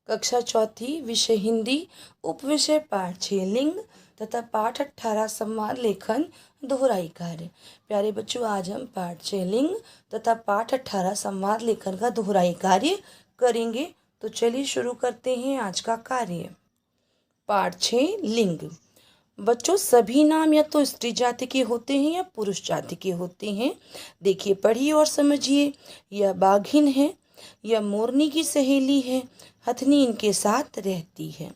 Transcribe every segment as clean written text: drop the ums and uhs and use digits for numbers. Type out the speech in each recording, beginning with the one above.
कक्षा चौथी, विषय हिंदी, उपविषय पाठ 6 लिंग तथा पाठ 18 संवाद लेखन दोहराई कार्य। प्यारे बच्चों, आज हम पाठ 6 लिंग तथा पाठ 18 संवाद लेखन का दोहराई कार्य करेंगे। तो चलिए शुरू करते हैं आज का कार्य। पाठ 6 लिंग। बच्चों, सभी नाम या तो स्त्री जाति के होते हैं या पुरुष जाति के होते हैं। देखिए, पढ़िए और समझिए। यह बाघिन है, यह मोरनी की सहेली है, हथनी इनके साथ रहती है।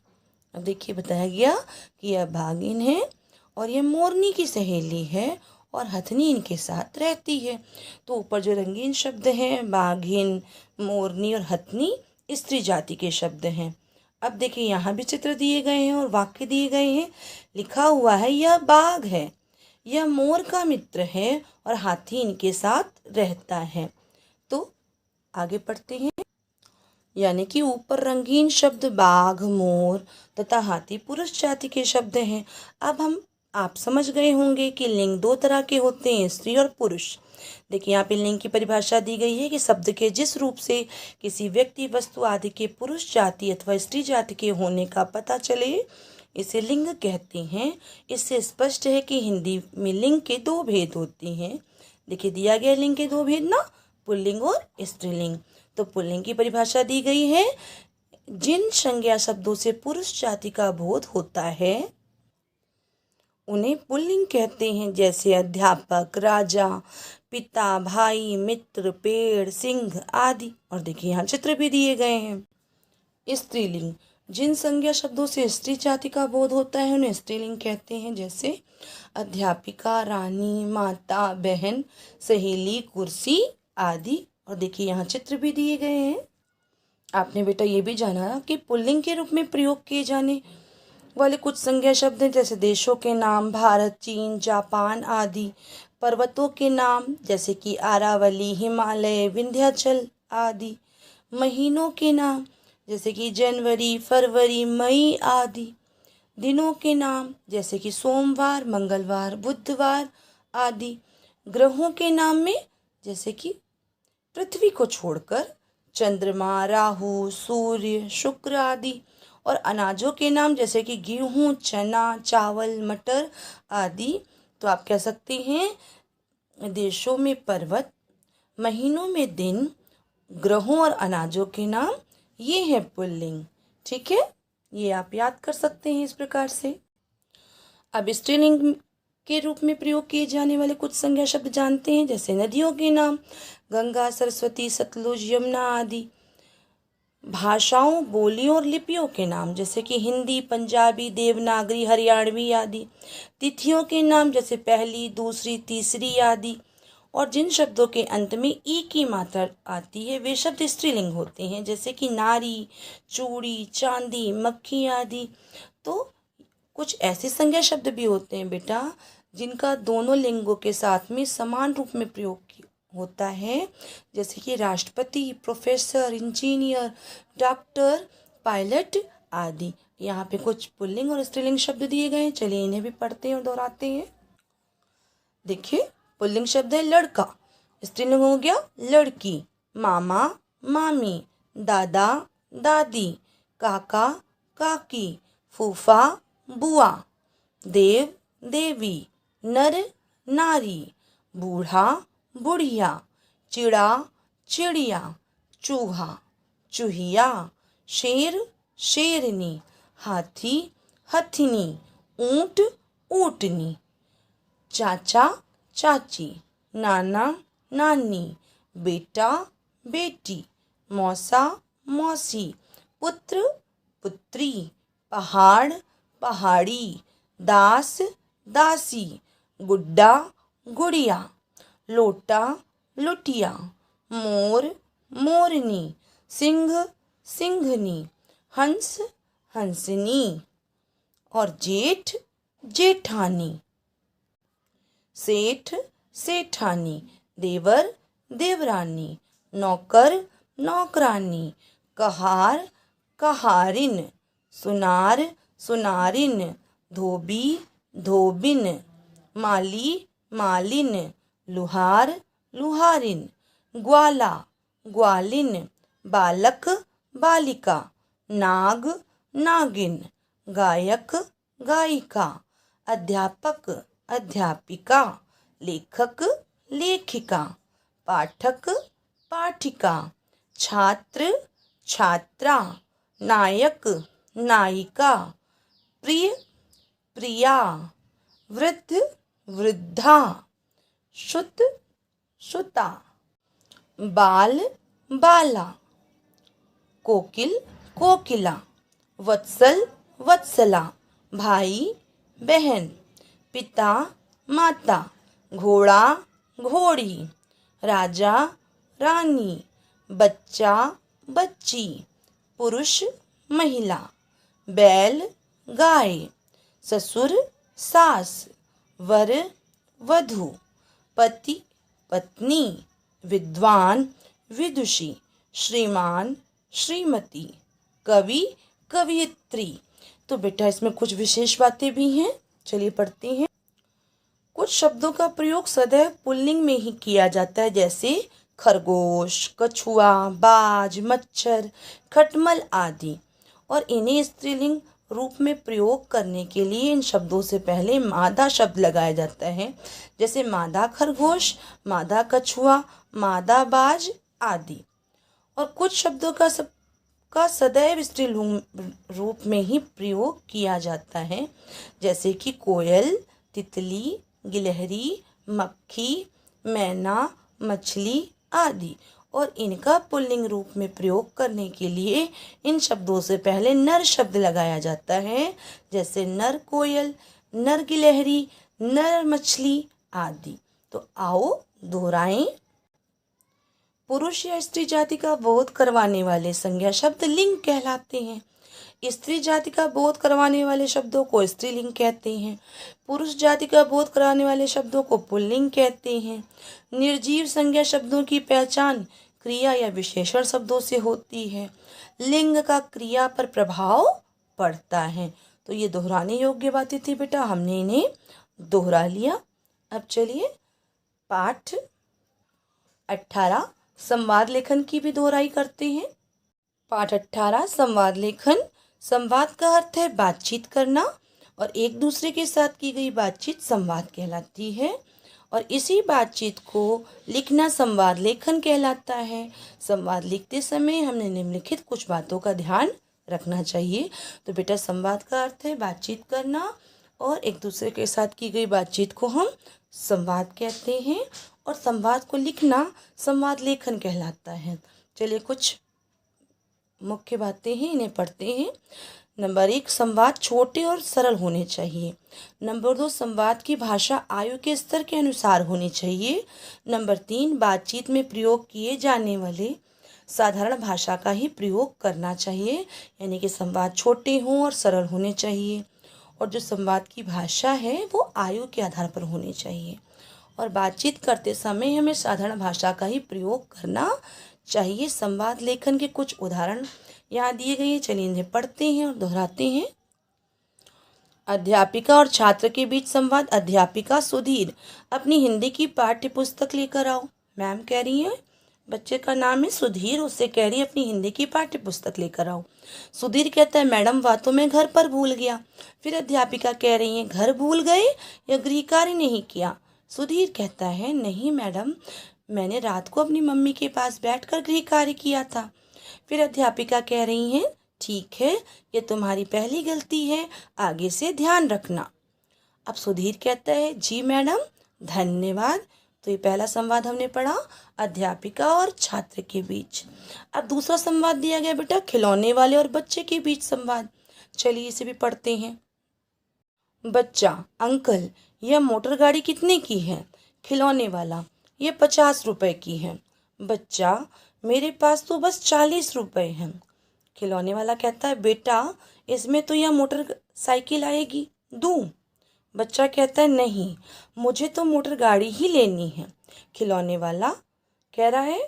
अब देखिए, बताया गया कि यह बाघिन है और यह मोरनी की सहेली है और हथनी इनके साथ रहती है। तो ऊपर जो रंगीन शब्द हैं, बाघिन, मोरनी और हथनी, स्त्री जाति के शब्द हैं। अब देखिए, यहाँ भी चित्र दिए गए हैं और वाक्य दिए गए हैं। लिखा हुआ है, यह बाघ है, यह मोर का मित्र है और हाथी इनके साथ रहता है। तो आगे पढ़ते हैं। यानी कि ऊपर रंगीन शब्द बाघ, मोर तथा हाथी पुरुष जाति के शब्द हैं। अब आप समझ गए होंगे कि लिंग 2 तरह के होते हैं, स्त्री और पुरुष। देखिए, यहाँ पे लिंग की परिभाषा दी गई है कि शब्द के जिस रूप से किसी व्यक्ति, वस्तु आदि के पुरुष जाति अथवा स्त्री जाति के होने का पता चले, इसे लिंग कहते हैं। इससे स्पष्ट है कि हिंदी में लिंग के 2 भेद होते हैं। देखिए, दिया गया लिंग के 2 भेद ना, पुल्लिंग और स्त्रीलिंग। तो पुल्लिंग की परिभाषा दी गई है, जिन संज्ञा शब्दों से पुरुष जाति का बोध होता है उन्हें पुल्लिंग कहते हैं, जैसे अध्यापक, राजा, पिता, भाई, मित्र, पेड़, सिंह आदि। और देखिए, यहाँ चित्र भी दिए गए हैं। स्त्रीलिंग, जिन संज्ञा शब्दों से स्त्री जाति का बोध होता है उन्हें स्त्रीलिंग कहते हैं, जैसे अध्यापिका, रानी, माता, बहन, सहेली, कुर्सी आदि। और देखिए, यहाँ चित्र भी दिए गए हैं। आपने बेटा ये भी जाना कि पुल्लिंग के रूप में प्रयोग किए जाने वाले कुछ संज्ञा शब्द हैं, जैसे देशों के नाम, भारत, चीन, जापान आदि। पर्वतों के नाम, जैसे कि अरावली, हिमालय, विंध्याचल आदि। महीनों के नाम, जैसे कि जनवरी, फरवरी, मई आदि। दिनों के नाम, जैसे कि सोमवार, मंगलवार, बुधवार आदि। ग्रहों के नाम में, जैसे कि पृथ्वी को छोड़कर चंद्रमा, राहु, सूर्य, शुक्र आदि। और अनाजों के नाम, जैसे कि गेहूं, चना, चावल, मटर आदि। तो आप कह सकते हैं, देशों में पर्वत, महीनों में दिन, ग्रहों और अनाजों के नाम, ये है पुल्लिंग। ठीक है, ये आप याद कर सकते हैं इस प्रकार से। अब स्त्रीलिंग के रूप में प्रयोग किए जाने वाले कुछ संज्ञा शब्द जानते हैं, जैसे नदियों के नाम, गंगा, सरस्वती, सतलुज, यमुना आदि। भाषाओं, बोलियों और लिपियों के नाम, जैसे कि हिंदी, पंजाबी, देवनागरी, हरियाणवी आदि। तिथियों के नाम, जैसे पहली, दूसरी, तीसरी आदि। और जिन शब्दों के अंत में ई की मात्रा आती है वे शब्द स्त्रीलिंग होते हैं, जैसे कि नारी, चूड़ी, चांदी, मक्खी आदि। तो कुछ ऐसे संज्ञा शब्द भी होते हैं बेटा, जिनका दोनों लिंगों के साथ में समान रूप में प्रयोग होता है, जैसे कि राष्ट्रपति, प्रोफेसर, इंजीनियर, डॉक्टर, पायलट आदि। यहाँ पे कुछ पुल्लिंग और स्त्रीलिंग शब्द दिए गए हैं, चलिए इन्हें भी पढ़ते हैं और दोहराते हैं। देखिए, पुल्लिंग शब्द है लड़का, स्त्रीलिंग हो गया लड़की, मामा, मामी, दादा, दादी, काका, काकी, फूफा, बुआ, देव, देवी, नर, नारी, बूढ़ा, बुढ़िया, चिड़ा, चिड़िया, चूहा, चूहिया, शेर, शेरनी, हाथी, हथिनी, ऊंट, ऊँटनी, चाचा, चाची, नाना, नानी, बेटा, बेटी, मौसा, मौसी, पुत्र, पुत्री, पहाड़, पहाड़ी, दास, दासी, गुड्डा, गुड़िया, लोटा, लुटिया, मोर, मोरनी, सिंह, सिंघनी, हंस, हंसनी। और जेठ, जेठानी, सेठ, सेठानी, देवर, देवरानी, नौकर, नौकरानी, कहार, कहारिन, सुनार, सुनारिन, धोबी, धोबिन, माली, मालिन, लुहार, लुहारिन, ग्वाला, ग्वालिन, बालक, बालिका, नाग नागिन, गायक गायिका, अध्यापक अध्यापिका, लेखक लेखिका, पाठक पाठिका, छात्र छात्रा, नायक नायिका, प्रिय प्रिया, वृद्ध वृद्धा, शुद्ध शुता, बाल बाला, कोकिल कोकिला, वत्सल वत्सला, भाई बहन, पिता माता, घोड़ा घोड़ी, राजा रानी, बच्चा बच्ची, पुरुष महिला, बैल गाय, ससुर सास, वर वधू, पति पत्नी, विद्वान विदुषी, श्रीमान श्रीमती, कवि कवियत्री। तो बेटा इसमें कुछ विशेष बातें भी हैं, चलिए पढ़ते हैं। कुछ शब्दों का प्रयोग सदैव पुल्लिंग में ही किया जाता है, जैसे खरगोश, कछुआ, बाज, मच्छर, खटमल आदि। और इन्हें स्त्रीलिंग रूप में प्रयोग करने के लिए इन शब्दों से पहले मादा शब्द लगाया जाता है, जैसे मादा खरगोश, मादा कछुआ, मादा बाज आदि। और कुछ शब्दों का सदैव स्त्रीलिंग रूप में ही प्रयोग किया जाता है, जैसे कि कोयल, तितली, गिलहरी, मक्खी, मैना, मछली आदि। और इनका पुल्लिंग रूप में प्रयोग करने के लिए इन शब्दों से पहले नर शब्द लगाया जाता है, जैसे नर कोयल, नर गिलहरी, नर मछली आदि। तो आओ दोहराएं। पुरुष या स्त्री जाति का बोध करवाने वाले संज्ञा शब्द लिंग कहलाते हैं। स्त्री जाति का बोध करवाने वाले शब्दों को स्त्रीलिंग कहते हैं। पुरुष जाति का बोध कराने वाले शब्दों को पुल्लिंग कहते हैं। निर्जीव संज्ञा शब्दों की पहचान क्रिया या विशेषण शब्दों से होती है। लिंग का क्रिया पर प्रभाव पड़ता है। तो ये दोहराने योग्य बातें थी बेटा, हमने इन्हें दोहरा लिया। अब चलिए पाठ 18 संवाद लेखन की भी दोहराई करते हैं। पाठ 18 संवाद लेखन। संवाद का अर्थ है बातचीत करना, और एक दूसरे के साथ की गई बातचीत संवाद कहलाती है। और इसी बातचीत को लिखना संवाद लेखन कहलाता है। संवाद लिखते समय हमने निम्नलिखित कुछ बातों का ध्यान रखना चाहिए। तो बेटा संवाद का अर्थ है बातचीत करना, और एक दूसरे के साथ की गई बातचीत को हम संवाद कहते हैं। और संवाद को लिखना संवाद लेखन कहलाता है। चलिए कुछ मुख्य बातें हैं, इन्हें पढ़ते हैं। नंबर 1, संवाद छोटे और सरल होने चाहिए। नंबर 2, संवाद की भाषा आयु के स्तर के अनुसार होनी चाहिए। नंबर 3, बातचीत में प्रयोग किए जाने वाले साधारण भाषा का ही प्रयोग करना चाहिए, यानी कि संवाद छोटे हों और सरल होने चाहिए। और जो संवाद की भाषा है वो आयु के आधार पर होनी चाहिए। और बातचीत करते समय हमें साधारण भाषा का ही प्रयोग करना चाहिए। संवाद लेखन के कुछ उदाहरण यहाँ दिए गए हैं, चलिए इन्हें पढ़ते हैं और दोहराते हैं। अध्यापिका और छात्र के बीच संवाद। अध्यापिका सुधीर, अपनी हिंदी की पाठ्य पुस्तक लेकर आओ। मैम कह रही है, बच्चे का नाम है सुधीर, उससे कह रही है अपनी हिंदी की पाठ्य पुस्तक लेकर आओ। सुधीर कहता है मैडम बातों में घर पर भूल गया। फिर अध्यापिका कह रही है घर भूल गए या गृह कार्य नहीं किया। सुधीर कहता है नहीं मैडम, मैंने रात को अपनी मम्मी के पास बैठकर गृह कार्य किया था। फिर अध्यापिका कह रही हैं ठीक है, ये तुम्हारी पहली गलती है, आगे से ध्यान रखना। अब सुधीर कहता है जी मैडम धन्यवाद। तो ये पहला संवाद हमने पढ़ा, अध्यापिका और छात्र के बीच। अब दूसरा संवाद दिया गया बेटा, खिलौने वाले और बच्चे के बीच संवाद। चलिए इसे भी पढ़ते हैं। बच्चा, अंकल यह मोटर गाड़ी कितने की है? खिलौने वाला, ये 50 रुपए की है। बच्चा, मेरे पास तो बस 40 रुपए हैं। खिलौने वाला कहता है बेटा इसमें तो यह मोटर साइकिल आएगी, दूँ? बच्चा कहता है नहीं, मुझे तो मोटर गाड़ी ही लेनी है। खिलौने वाला कह रहा है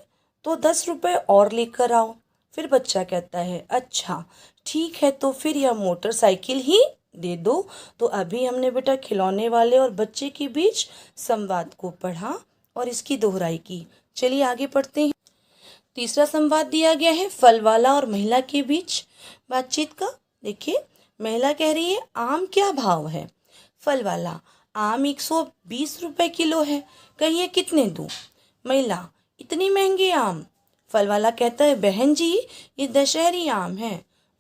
तो 10 रुपए और लेकर आओ। फिर बच्चा कहता है अच्छा ठीक है, तो फिर यह मोटर साइकिल ही दे दो। तो अभी हमने बेटा खिलौने वाले और बच्चे के बीच संवाद को पढ़ा और इसकी दोहराई की। चलिए आगे पढ़ते हैं। तीसरा संवाद दिया गया है फल वाला और महिला के बीच बातचीत का। देखिए, महिला कह रही है आम क्या भाव है। फल वाला, आम 120 रुपए किलो है, कहिए कितने दूं। महिला, इतनी महंगी आम। फल वाला कहता है बहन जी, ये दशहरी आम है।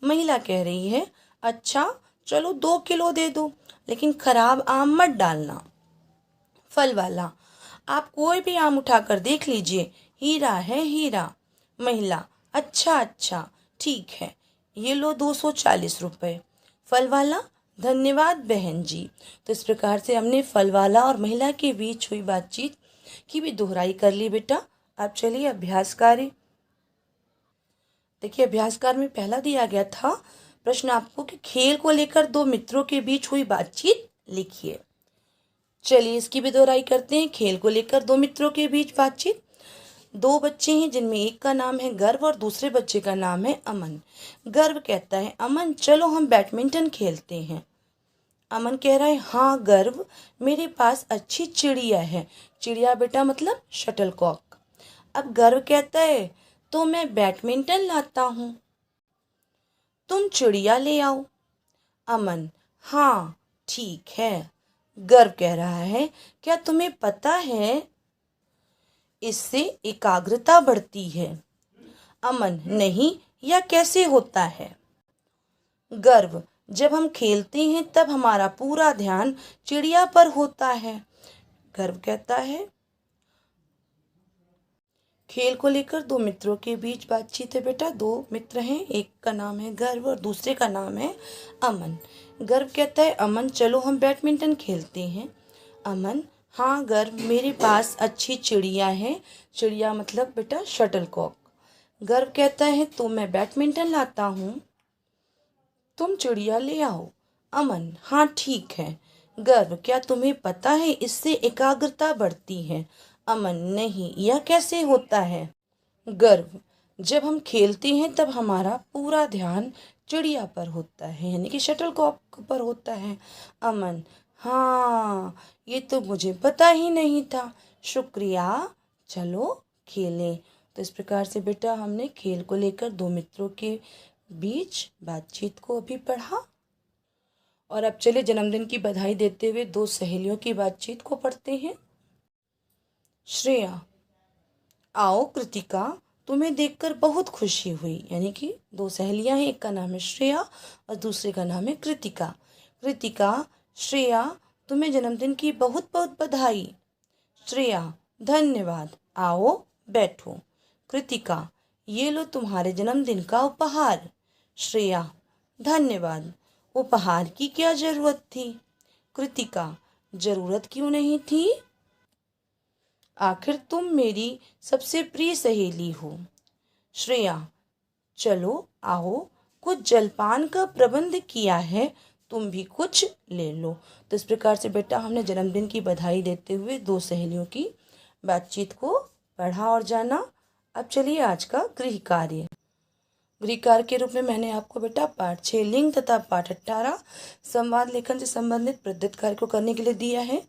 महिला कह रही है अच्छा चलो 2 किलो दे दो, लेकिन खराब आम मत डालना। फल वाला, आप कोई भी आम उठाकर देख लीजिए, हीरा है हीरा। महिला, अच्छा अच्छा ठीक है, ये लो 240 रुपए। फल वाला, धन्यवाद बहन जी। तो इस प्रकार से हमने फल वाला और महिला के बीच हुई बातचीत की भी दोहराई कर ली बेटा। अब चलिए अभ्यास कार्य। देखिए, अभ्यास कार्य में पहला दिया गया था प्रश्न आपको कि खेल को लेकर दो मित्रों के बीच हुई बातचीत लिखिए। चलिए इसकी भी दोहराई करते हैं। खेल को लेकर दो मित्रों के बीच बातचीत। दो बच्चे हैं जिनमें एक का नाम है गर्व और दूसरे बच्चे का नाम है अमन। गर्व कहता है अमन चलो हम बैडमिंटन खेलते हैं। अमन कह रहा है हाँ गर्व, मेरे पास अच्छी चिड़िया है। चिड़िया बेटा मतलब शटलकॉक। अब गर्व कहता है तो मैं बैडमिंटन लाता हूँ, तुम चिड़िया ले आओ। अमन, हाँ ठीक है। गर्व कह रहा है क्या तुम्हें पता है इससे एकाग्रता बढ़ती है। अमन, नहीं, यह कैसे होता है। गर्व, जब हम खेलते हैं तब हमारा पूरा ध्यान चिड़िया पर होता है। गर्व कहता है खेल को लेकर दो मित्रों के बीच बातचीत है बेटा। दो मित्र हैं, एक का नाम है गर्व और दूसरे का नाम है अमन। गर्व कहता है अमन चलो हम बैडमिंटन खेलते हैं। अमन, हाँ गर्व, मेरे पास अच्छी चिड़िया है। चिड़िया मतलब बेटा शटलकॉक। गर्व कहता है तो मैं बैडमिंटन लाता हूँ, तुम चिड़िया ले आओ। अमन, हाँ ठीक है। गर्व, क्या तुम्हें पता है इससे एकाग्रता बढ़ती है। अमन, नहीं, यह कैसे होता है। गर्व, जब हम खेलते हैं तब हमारा पूरा ध्यान चिड़िया पर होता है, यानी कि शटलकॉक पर होता है। अमन, हाँ ये तो मुझे पता ही नहीं था, शुक्रिया, चलो खेलें। तो इस प्रकार से बेटा हमने खेल को लेकर दो मित्रों के बीच बातचीत को अभी पढ़ा। और अब चलिए जन्मदिन की बधाई देते हुए दो सहेलियों की बातचीत को पढ़ते हैं। श्रेया, आओ कृतिका, तुम्हें देखकर बहुत खुशी हुई। यानी कि दो सहेलियां हैं, एक का नाम है श्रेया और दूसरे का नाम है कृतिका। कृतिका, श्रेया तुम्हें जन्मदिन की बहुत बहुत बधाई। श्रेया, धन्यवाद, आओ बैठो। कृतिका, ये लो तुम्हारे जन्मदिन का उपहार। श्रेया, धन्यवाद, उपहार की क्या जरूरत थी। कृतिका, जरूरत क्यों नहीं थी, आखिर तुम मेरी सबसे प्रिय सहेली हो। श्रेया, चलो आओ, कुछ जलपान का प्रबंध किया है, तुम भी कुछ ले लो। तो इस प्रकार से बेटा हमने जन्मदिन की बधाई देते हुए दो सहेलियों की बातचीत को पढ़ा और जाना। अब चलिए आज का गृह कार्य। गृह कार्य के रूप में मैंने आपको बेटा पाठ 6 लिंग तथा पाठ 18 संवाद लेखन से संबंधित प्रदत्त कार्य को करने के लिए दिया है।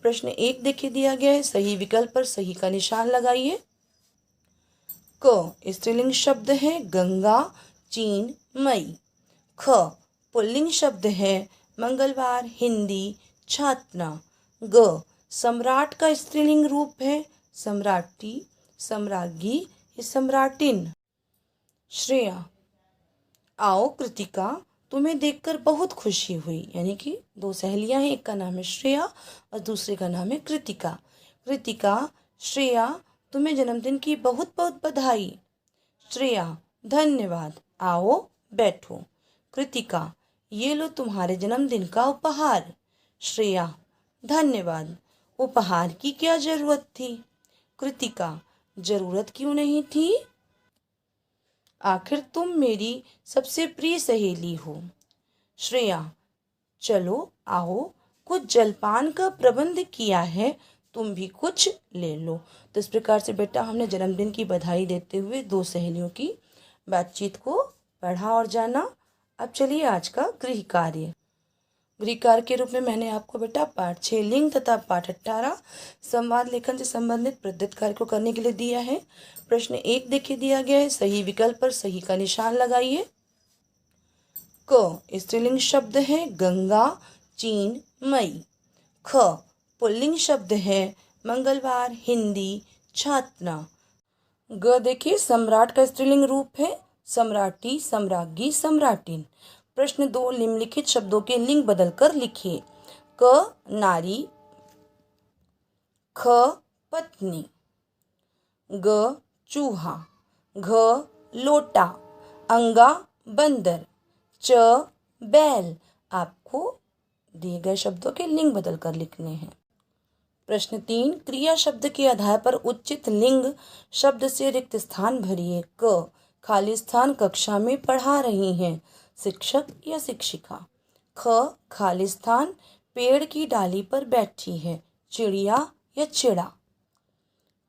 प्रश्न 1 देखिए दिया गया है, सही विकल्प पर सही का निशान लगाइए। क स्त्रीलिंग शब्द है गंगा, चीन, मई। ख पुल्लिंग शब्द है मंगलवार, हिंदी, छात्रा। ग सम्राट का स्त्रीलिंग रूप है सम्राटी, सम्राज्ञी, सम्राटिन। श्रेया, आओ कृतिका, तुम्हें देखकर बहुत खुशी हुई। यानी कि दो सहेलियां हैं, एक का नाम है श्रेया और दूसरे का नाम है कृतिका। कृतिका, श्रेया तुम्हें जन्मदिन की बहुत बहुत बधाई। श्रेया, धन्यवाद, आओ बैठो। कृतिका, ये लो तुम्हारे जन्मदिन का उपहार। श्रेया, धन्यवाद, उपहार की क्या जरूरत थी। कृतिका, जरूरत क्यों नहीं थी, आखिर तुम मेरी सबसे प्रिय सहेली हो। श्रेया, चलो आओ, कुछ जलपान का प्रबंध किया है, तुम भी कुछ ले लो। तो इस प्रकार से बेटा हमने जन्मदिन की बधाई देते हुए दो सहेलियों की बातचीत को पढ़ा और जाना। अब चलिए आज का गृह कार्य। गृहकार के रूप में मैंने आपको बेटा पाठ 6 लिंग तथा पाठ 18 संवाद लेखन से संबंधित प्रदत्त कार्य को करने के लिए दिया है। प्रश्न 1 देखिए दिया गया है, सही विकल्प पर सही का निशान लगाइए। क स्त्रीलिंग शब्द है गंगा, चीन, मई। ख पुल्लिंग शब्द है मंगलवार, हिंदी, छात्रा। ग देखिए सम्राट का स्त्रीलिंग रूप है सम्राटी, सम्राज्ञी, सम्राटिन। प्रश्न 2 निम्नलिखित शब्दों के लिंग बदलकर लिखिए। क नारी, ख पत्नी, ग चूहा, घ लोटा, अंगा बंदर, च बैल। आपको दिए गए शब्दों के लिंग बदलकर लिखने हैं। प्रश्न 3 क्रिया शब्द के आधार पर उचित लिंग शब्द से रिक्त स्थान भरिए। क खाली स्थान कक्षा में पढ़ा रही हैं, शिक्षक या शिक्षिका। ख खाली स्थान पेड़ की डाली पर बैठी है, चिड़िया या चिड़ा।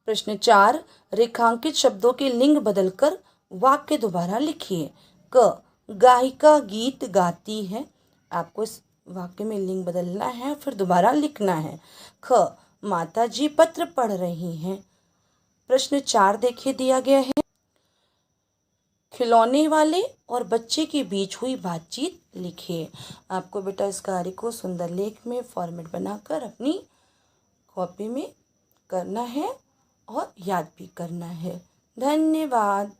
प्रश्न 4 रेखांकित शब्दों के लिंग बदलकर वाक्य दोबारा लिखिए। क गायिका गीत गाती है, आपको इस वाक्य में लिंग बदलना है फिर दोबारा लिखना है। ख माताजी पत्र पढ़ रही हैं। प्रश्न 4 देखिए दिया गया है, खिलौने वाले और बच्चे के बीच हुई बातचीत लिखिए। आपको बेटा इस कार्य को सुंदर लेख में फॉर्मेट बनाकर अपनी कॉपी में करना है और याद भी करना है। धन्यवाद।